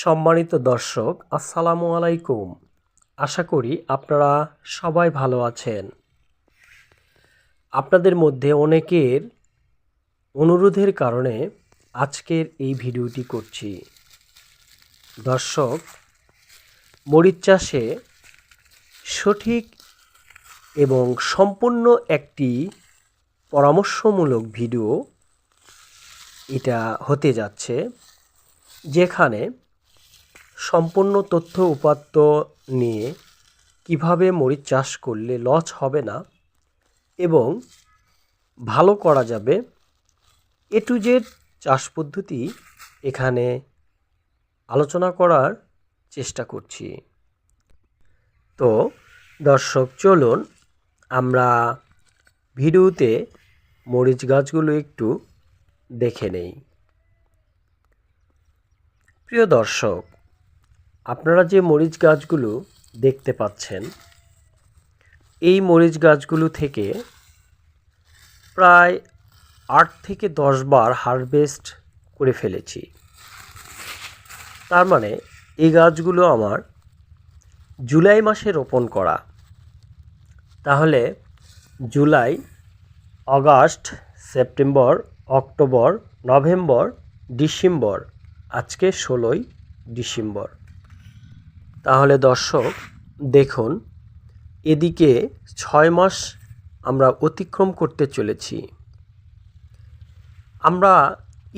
সম্মানিত দর্শক, আসসালামু আলাইকুম। আশা করি আপনারা সবাই ভালো আছেন। আপনাদের মধ্যে অনেকের অনুরোধের কারণে আজকের এই ভিডিওটি করছি। দর্শক, মরিচ চাষে সঠিক এবং সম্পূর্ণ একটি পরামর্শমূলক ভিডিও এটা হতে যাচ্ছে, যেখানে সম্পূর্ণ তথ্য উপাত্ত নিয়ে কিভাবে মরিচ চাষ করলে লস হবে না এবং ভালো করা যাবে, এ টু জেড চাষ পদ্ধতি এখানে আলোচনা করার চেষ্টা করছি। তো দর্শক, চলুন আমরা ভিডিওতে মরিচ গাছগুলো একটু দেখে নেই। প্রিয় দর্শক, আপনারা যে মরিচ গাছগুলো দেখতে পাচ্ছেন, এই মরিচ গাছগুলো থেকে প্রায় 8 থেকে 10 বার হারভেস্ট করে ফেলেছি। তার মানে এই গাছগুলো আমার জুলাই মাসে রোপণ করা। তাহলে July, August, September, October, November, December, আজকে 16ই ডিসেম্বর। তাহলে দর্শক দেখুন, এদিকে 6 মাস আমরা অতিক্রম করতে চলেছি। আমরা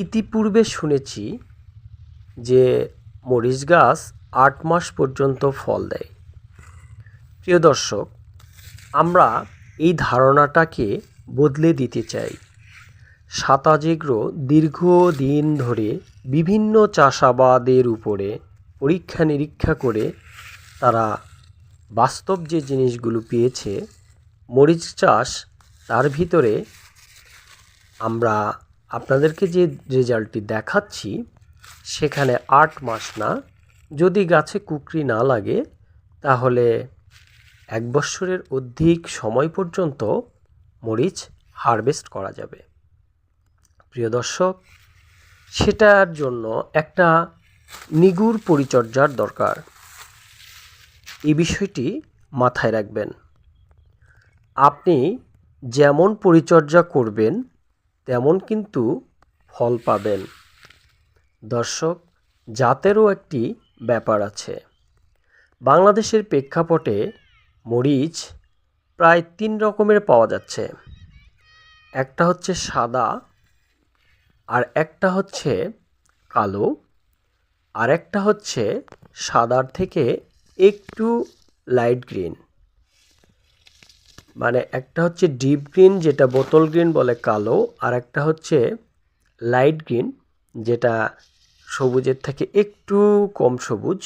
ইতিপূর্বে শুনেছি যে মরিচ গাছ 8 মাস পর্যন্ত ফল দেয়। প্রিয় দর্শক, আমরা এই ধারণাটাকে বদলে দিতে চাই। সাতাজিগ্রো দীর্ঘদিন ধরে বিভিন্ন চাষাবাদের উপরে পরীক্ষা নিরীক্ষা করে তারা বাস্তব যে জিনিসগুলো পেয়েছে, মরিচ চাষ তার ভিতরে আমরা আপনাদেরকে যে রেজাল্টটি দেখাচ্ছি, সেখানে 8 মাস না, যদি গাছে কুকরি না লাগে তাহলে 1 বছরের অধিক সময় পর্যন্ত মরিচ হারভেস্ট করা যাবে। প্রিয় দর্শক, সেটার জন্য একটা নিগুড় পরিচর্যার দরকার। এই বিষয়টি মাথায় রাখবেন। আপনি যেমন পরিচর্যা করবেন তেমন কিন্তু ফল পাবেন। দর্শক, জাতেরও একটি ব্যাপার আছে। বাংলাদেশের প্রেক্ষাপটে মরিচ প্রায় 3 রকমের পাওয়া যাচ্ছে। একটা হচ্ছে সাদা, আর একটা হচ্ছে কালো, আর একটা হচ্ছে সাদার থেকে একটু লাইট গ্রিন। মানে একটা হচ্ছে ডিপ গ্রিন, যেটা বোতল গ্রিন বলে কালো, আর একটা হচ্ছে লাইট গ্রিন, যেটা সবুজের থেকে একটু কম সবুজ,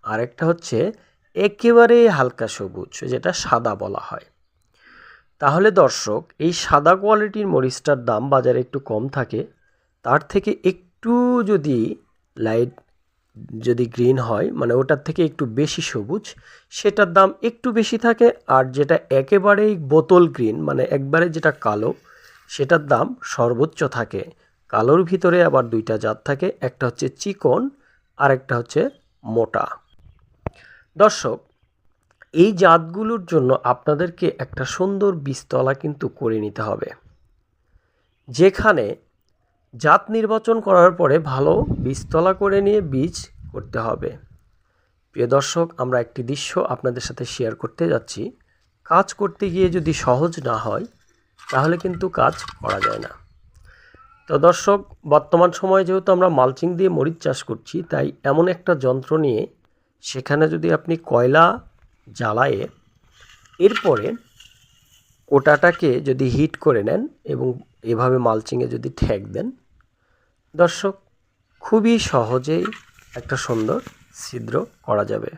আর একটা হচ্ছে একেবারে হালকা সবুজ, যেটা সাদা বলা হয়। তাহলে দর্শক, এই সাদা কোয়ালিটির মরিচটার দাম বাজারে একটু কম থাকে। তার থেকে একটু যদি গ্রিন হয়, মানে ওটার থেকে একটু বেশি সবুজ, সেটার দাম একটু বেশি থাকে। আর যেটা একেবারেই বোতল গ্রিন, মানে একবারে যেটা কালো, সেটার দাম সর্বোচ্চ থাকে। কালোর ভিতরে আবার 2টা জাত থাকে, একটা হচ্ছে চিকন আর একটা হচ্ছে মোটা। দর্শক, এই জাতগুলোর জন্য আপনাদেরকে একটা সুন্দর বীজতলা কিন্তু করে নিতে হবে, যেখানে জাত নির্বাচন করার পরে ভালো বীজতলা করে নিয়ে বীজ করতে হবে। প্রিয় দর্শক, আমরা একটি দৃশ্য আপনাদের সাথে শেয়ার করতে যাচ্ছি। কাজ করতে গিয়ে যদি সহজ না হয় তাহলে কিন্তু কাজ করা যায় না। তো দর্শক, বর্তমান সময়ে যেহেতু আমরা মালচিং দিয়ে মরিচ চাষ করছি, তাই এমন একটা যন্ত্র নিয়ে সেখানে যদি আপনি কয়লা জ্বালায়ে এরপরে ওটাটাকে যদি হিট করে নেন এবং এভাবে মালচিংয়ে যদি ঠেক দেন, দর্শক, খুবই সহজেই একটা সুন্দর ছিদ্র করা যাবে।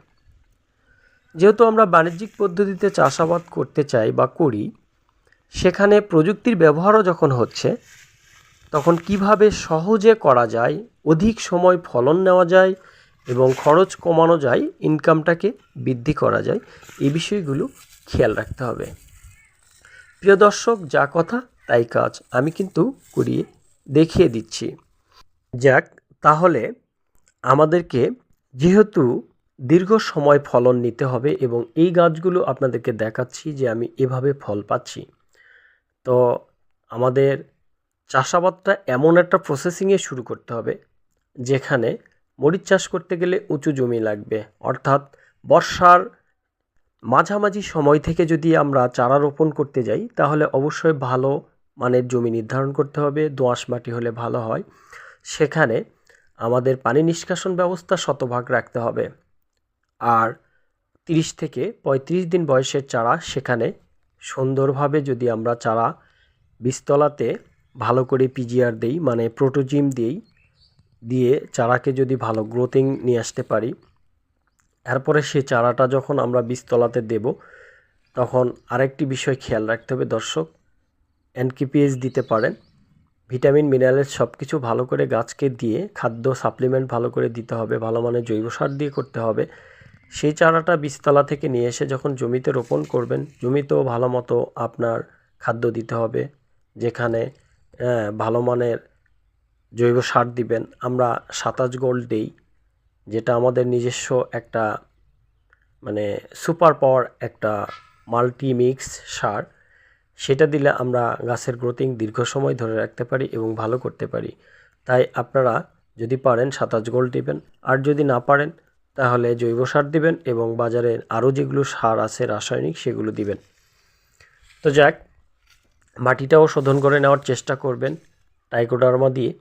যেহেতু আমরা বাণিজ্যিক পদ্ধতিতে চাষাবাদ করতে চাই বা করি, সেখানে প্রযুক্তির ব্যবহারও যখন হচ্ছে, তখন কিভাবে সহজে করা যায়, অধিক সময় ফলন নেওয়া যায় এবং খরচ কমানো যায়, ইনকামটাকে বৃদ্ধি করা যায়, এই বিষয়গুলো খেয়াল রাখতে হবে। প্রিয় দর্শক, যা কথা তাই কাজ, আমি কিন্তু করিয়ে দেখিয়ে দিচ্ছি। যাক, তাহলে আমাদেরকে যেহেতু দীর্ঘ সময় ফলন নিতে হবে এবং এই গাছগুলো আপনাদেরকে দেখাচ্ছি যে আমি এভাবে ফল পাচ্ছি, তো আমাদের চাষাবাদটা এমন একটা প্রসেসিংয়ে শুরু করতে হবে যেখানে মরিচ চাষ করতে গেলে উঁচু জমি লাগবে, অর্থাৎ বর্ষার মাঝামাঝি সময় থেকে যদি আমরা চারা রোপণ করতে যাই তাহলে অবশ্যই ভালো মানের জমি নির্ধারণ করতে হবে। দোআঁশ মাটি হলে ভালো হয়। সেখানে আমাদের পানি নিষ্কাশন ব্যবস্থা শতভাগ রাখতে হবে। আর 30 থেকে 35 দিন বয়সের চারা সেখানে সুন্দরভাবে যদি আমরা চারা বীজতলাতে ভালো করে পিজিআর দেই, মানে প্রোটোজিম দিয়ে চারাকে যদি ভালো গ্রোথিং নিয়ে আসতে পারি, এরপরে সে চারাটা যখন আমরা বীজতলাতে দেব তখন আরেকটি বিষয় খেয়াল রাখতে হবে দর্শক, এনপিপিএস দিতে পারেন, ভিটামিন মিনারেলস সব কিছু ভালো করে গাছকে দিয়ে খাদ্য সাপ্লিমেন্ট ভালো করে দিতে হবে, ভালো মানের জৈব সার দিয়ে করতে হবে। সেই চারাটা বীজতলা থেকে নিয়ে এসে যখন জমিতে রোপণ করবেন, জমিতেও ভালো মতো আপনার খাদ্য দিতে হবে, যেখানে ভালো মানের জৈব সার দিবেন। আমরা 27 গোল্ড দিই, যেটা আমাদের নিজস্ব একটা মানে সুপার পাওয়ার একটা মাল্টি মিক্স সার। সেটা দিলে আমরা গাছের গ্রোথিং দীর্ঘ সময় ধরে রাখতে পারি এবং ভালো করতে পারি। তাই আপনারা যদি পারেন 27 গোল্ড দিবেন, আর যদি না পারেন তাহলে জৈব সার দিবেন এবং বাজারের আরও যেগুলো সার আছে রাসায়নিক সেগুলো দিবেন। তো যাক, মাটিটাও শোধন করে নেওয়ার চেষ্টা করবেন ট্রাইকোডার্মা দিয়ে।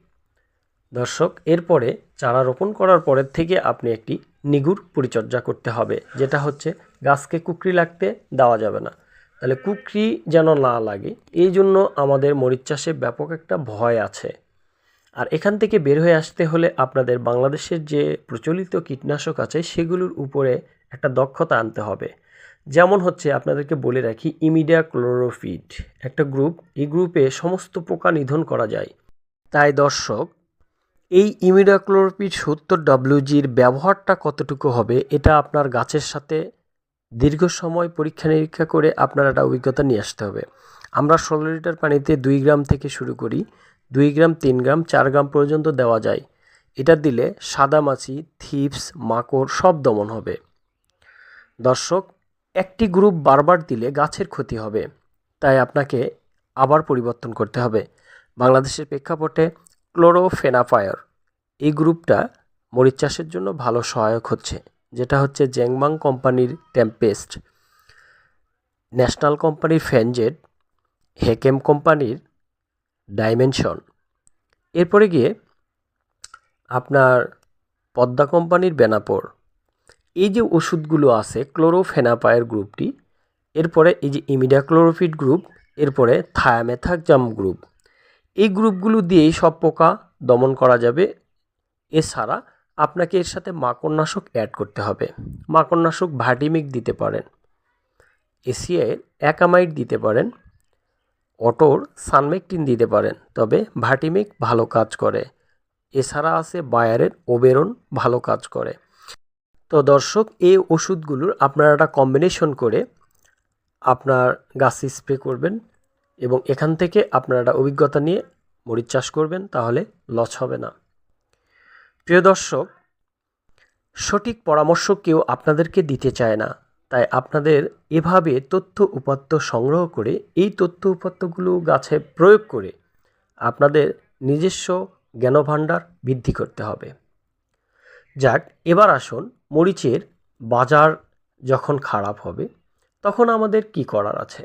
দর্শক, এরপরে চারা রোপণ করার পরের থেকে আপনি একটি নিগুড় পরিচর্যা করতে হবে, যেটা হচ্ছে গাছকে কুকরি লাগতে দেওয়া যাবে না। তাহলে কুকরি যেন না লাগে এই জন্য আমাদের মরিচ চাষে ব্যাপক একটা ভয় আছে। আর এখান থেকে বের হয়ে আসতে হলে আপনাদের বাংলাদেশের যে প্রচলিত কীটনাশক আছে সেগুলোর উপরে একটা দক্ষতা আনতে হবে। যেমন হচ্ছে আপনাদেরকে বলে রাখি, ইমিডাক্লোরোপিড একটা গ্রুপ, এই গ্রুপে সমস্ত পোকা নিধন করা যায়। তাই দর্শক, এই ইমিডাক্লোরোপিড 70 WGর ব্যবহারটা কতটুকু হবে এটা আপনার গাছের সাথে দীর্ঘ সময় পরীক্ষা নিরীক্ষা করে আপনার একটা অভিজ্ঞতা নিয়ে আসতে হবে। আমরা 16 লিটার পানিতে 2 গ্রাম থেকে শুরু করি, 2 গ্রাম, 3 গ্রাম, 4 গ্রাম পর্যন্ত দেওয়া যায়। এটা দিলে সাদামাছি, থিপস, মাকড় সব দমন হবে। দর্শক, একটি গ্রুপ বারবার দিলে গাছের ক্ষতি হবে, তাই আপনাকে আবার পরিবর্তন করতে হবে। বাংলাদেশের প্রেক্ষাপটে ক্লোরোফেনাফায়ার এই গ্রুপটা মরিচ চাষের জন্য ভালো সহায়ক হচ্ছে, যেটা হচ্ছে জ্যাংমাং কোম্পানির টেম্পেস্ট, ন্যাশনাল কোম্পানির ফ্যানজেট, হেকেম কোম্পানির ডাইমেনশন। এরপরে গিয়ে আপনার পদ্মা কোম্পানির বেনাপোর। এই যে ওষুধগুলো আছে ক্লোরোফেনাফায়ার গ্রুপটি, এরপরে এই যে ইমিডাক্লোরোপিড গ্রুপ, এরপরে থায়ামেথাক্সাম গ্রুপ, এই গ্রুপগুলো দিয়েই সব পোকা দমন করা যাবে। এছাড়া আপনাকে এর সাথে মাকড়নাশক অ্যাড করতে হবে। মাকড়নাশক ভার্টিমিক দিতে পারেন, এসিআইয়ের অ্যাকামাইড দিতে পারেন, অটোর সানমেকটিন দিতে পারেন, তবে ভার্টিমিক ভালো কাজ করে। এছাড়া আছে বায়ারের ওবেরন, ভালো কাজ করে। তো দর্শক, এই ওষুধগুলোর আপনারা একটা কম্বিনেশন করে আপনার গাছে স্প্রে করবেন এবং এখান থেকে আপনারা একটা অভিজ্ঞতা নিয়ে মরিচ চাষ করবেন, তাহলে লস হবে না। প্রিয় দর্শক, সঠিক পরামর্শ কেউ আপনাদেরকে দিতে চায় না, তাই আপনাদের এভাবে তথ্য উপাত্ত সংগ্রহ করে এই তথ্য উপাত্তগুলো গাছে প্রয়োগ করে আপনাদের নিজস্ব জ্ঞানভাণ্ডার বৃদ্ধি করতে হবে। যাক, এবার আসুন, মরিচের বাজার যখন খারাপ হবে তখন আমাদের কি করার আছে।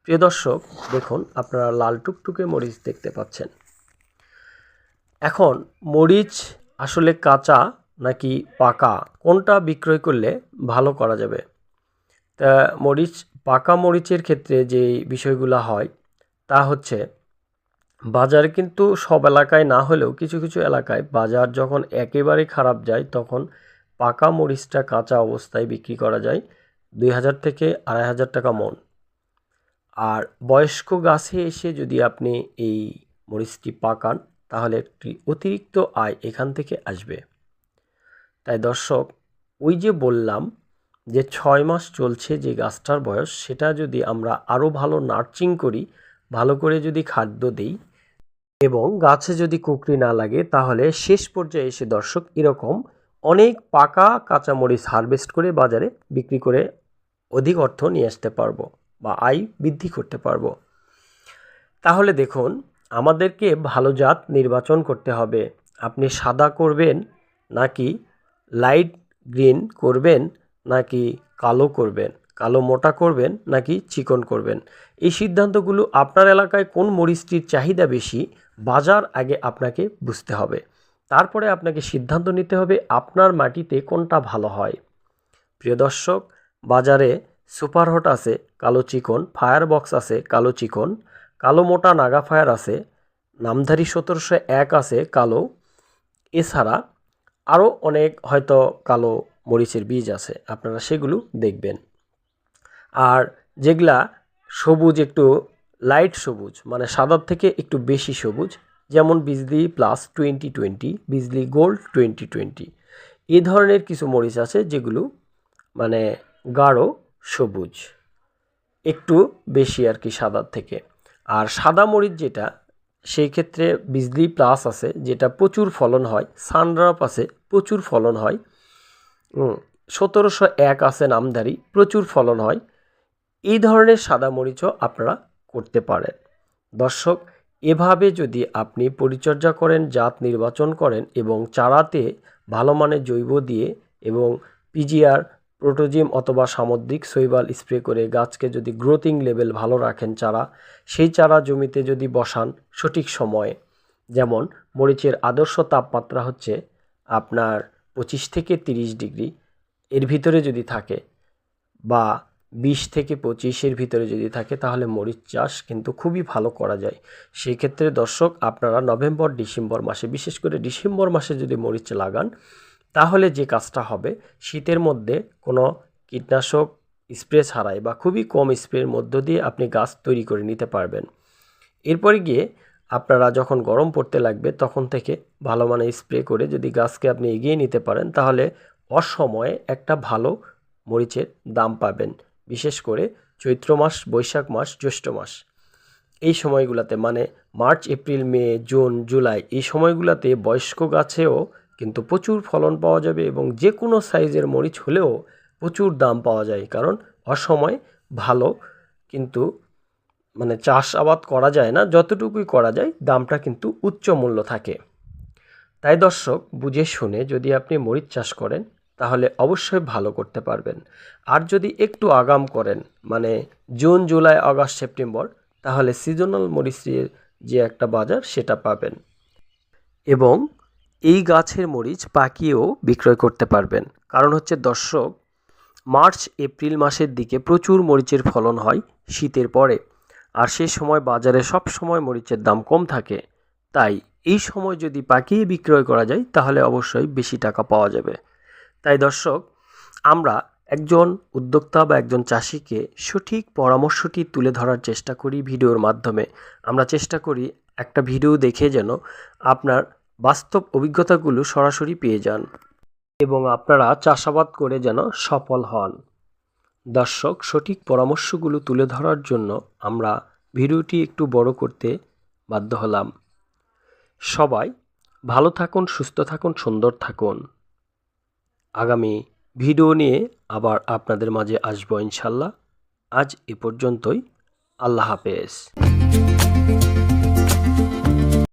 প্রিয় দর্শক, দেখুন, আপনারা লাল টুকটুকে মরিচ দেখতে পাচ্ছেন। এখন মরিচ আসলে কাঁচা নাকি পাকা, কোনটা বিক্রয় করলে ভালো করা যাবে? তা পাকা মরিচের ক্ষেত্রে যে বিষয়গুলো হয় তা হচ্ছে, বাজারে কিন্তু সব এলাকায় না হলেও কিছু কিছু এলাকায় বাজার যখন একেবারে খারাপ যায় তখন পাকা মরিচটা কাঁচা অবস্থায় বিক্রি করা যায় 2000 থেকে 2500 টাকা মন। আর বয়স্ক গাছে এসে যদি আপনি এই মরিচটি পাকান তাহলে একটি অতিরিক্ত আয় এখান থেকে আসবে। তাই দর্শক, ওই যে বললাম যে 6 মাস চলছে যে গাছটার বয়স, সেটা যদি আমরা আরও ভালো নার্চিং করি, ভালো করে যদি খাদ্য দিই এবং গাছে যদি কুকরি না লাগে, তাহলে শেষ পর্যায়ে এসে দর্শক এরকম অনেক পাকা কাঁচামরিচ হারভেস্ট করে বাজারে বিক্রি করে অধিক অর্থ নিয়ে আসতে পারবো বা আয় বৃদ্ধি করতে পারবো। তাহলে দেখুন, আমাদেরকে ভালো জাত নির্বাচন করতে হবে। আপনি সাদা করবেন নাকি লাইট গ্রিন করবেন নাকি কালো করবেন, কালো মোটা করবেন নাকি চিকন করবেন, এই সিদ্ধান্তগুলো আপনার এলাকায় কোন মরিচটির চাহিদা বেশি বাজার আগে আপনাকে বুঝতে হবে। তারপরে আপনাকে সিদ্ধান্ত নিতে হবে আপনার মাটিতে কোনটা ভালো হয়। প্রিয় দর্শক, বাজারে সুপারহট আছে কালো চিকন, ফায়ার বক্স আছে কালো চিকন, কালো মোটা নাগা ফায়ার আছে, নামধারী 1701 আছে কালো, এছাড়া আরও অনেক হয়তো কালো মরিচের বীজ আছে, আপনারা সেগুলো দেখবেন। আর যেগুলা সবুজ, একটু লাইট সবুজ, মানে সাদার থেকে একটু বেশি সবুজ, যেমন বিজলি প্লাস 2020, বিজলি গোল্ড 2020, এই ধরনের কিছু মরিচ আছে যেগুলো মানে গাঢ় সবুজ, একটু বেশি আর কি সাদার থেকে। আর সাদা মরিচ যেটা, সেই ক্ষেত্রে বিজলি প্লাস আছে যেটা প্রচুর ফলন হয়, সানড্রপ আছে প্রচুর ফলন হয়, 1701 আছে নামধারী প্রচুর ফলন হয়। এই ধরনের সাদা মরিচও আপনারা করতে পারেন। দর্শক, এভাবে যদি আপনি পরিচর্যা করেন, জাত নির্বাচন করেন এবং চারাতে ভালো মানের জৈব দিয়ে এবং পিজিআর, প্রোটোজিম অথবা সামুদ্রিক শৈবাল স্প্রে করে গাছকে যদি গ্রোথিং লেভেল ভালো রাখেন, সেই চারা জমিতে যদি বসান সঠিক সময়ে, যেমন মরিচের আদর্শ তাপমাত্রা হচ্ছে আপনার 25 থেকে 30 ডিগ্রি, এর ভিতরে যদি থাকে বা 20 থেকে 25-এর ভিতরে যদি থাকে, তাহলে মরিচ চাষ কিন্তু খুবই ভালো করা যায়। সেই ক্ষেত্রে দর্শক, আপনারা নভেম্বর ডিসেম্বর মাসে, বিশেষ করে ডিসেম্বর মাসে যদি মরিচ লাগান, তাহলে যে কাজটা হবে, শীতের মধ্যে কোনো কীটনাশক স্প্রে ছাড়াই বা খুবই কম স্প্রের মধ্য দিয়ে আপনি গাছ তৈরি করে নিতে পারবেন। এরপরে গিয়ে আপনারা যখন গরম পড়তে লাগবে, তখন থেকে ভালো মানের স্প্রে করে যদি গাছকে আপনি এগিয়ে নিতে পারেন, তাহলে অসময়ে একটা ভালো মরিচের দাম পাবেন। বিশেষ করে চৈত্র মাস, বৈশাখ মাস, জ্যৈষ্ঠ মাস, এই সময়গুলোতে, মানে মার্চ, এপ্রিল, মে, জুন, জুলাই, এই সময়গুলোতে বয়স্ক গাছেও কিন্তু প্রচুর ফলন পাওয়া যাবে এবং যে কোনো সাইজের মরিচ হলেও প্রচুর দাম পাওয়া যায়। কারণ অসময় ভালো কিন্তু মানে চাষাবাদ করা যায় না, যতটুকুই করা যায় দামটা কিন্তু উচ্চ মূল্য থাকে। তাই দর্শক, বুঝে শুনে যদি আপনি মরিচ চাষ করেন, তাহলে অবশ্যই ভালো করতে পারবেন। আর যদি একটু আগাম করেন, মানে জুন, জুলাই, আগস্ট, সেপ্টেম্বর, তাহলে সিজনাল মরিচের যে একটা বাজার, সেটা পাবেন এবং এই গাছের মরিচ পাকিয়েও বিক্রয় করতে পারবেন। কারণ হচ্ছে দর্শক, মার্চ, এপ্রিল মাসের দিকে প্রচুর মরিচের ফলন হয় শীতের পরে, আর সেই সময় বাজারে সব সময় মরিচের দাম কম থাকে। তাই এই সময় যদি পাকিয়ে বিক্রয় করা যায়, তাহলে অবশ্যই বেশি টাকা পাওয়া যাবে। তাই দর্শক, আমরা একজন উদ্যোক্তা বা একজন চাষিকে সঠিক পরামর্শটি তুলে ধরার চেষ্টা করি ভিডিওর মাধ্যমে। আমরা চেষ্টা করি একটা ভিডিও দেখে যেন আপনার বাস্তব অভিজ্ঞতাগুলো সরাসরি পেয়ে যান এবং আপনারা চাষাবাদ করে যেন সফল হন। দর্শক, সঠিক পরামর্শগুলো তুলে ধরার জন্য আমরা ভিডিওটি একটু বড় করতে বাধ্য হলাম। সবাই ভালো থাকুন, সুস্থ থাকুন, সুন্দর থাকুন। আগামী ভিডিও নিয়ে আবার আপনাদের মাঝে আসবো ইনশাল্লাহ। আজ এ পর্যন্তই। আল্লাহ হাফেজ।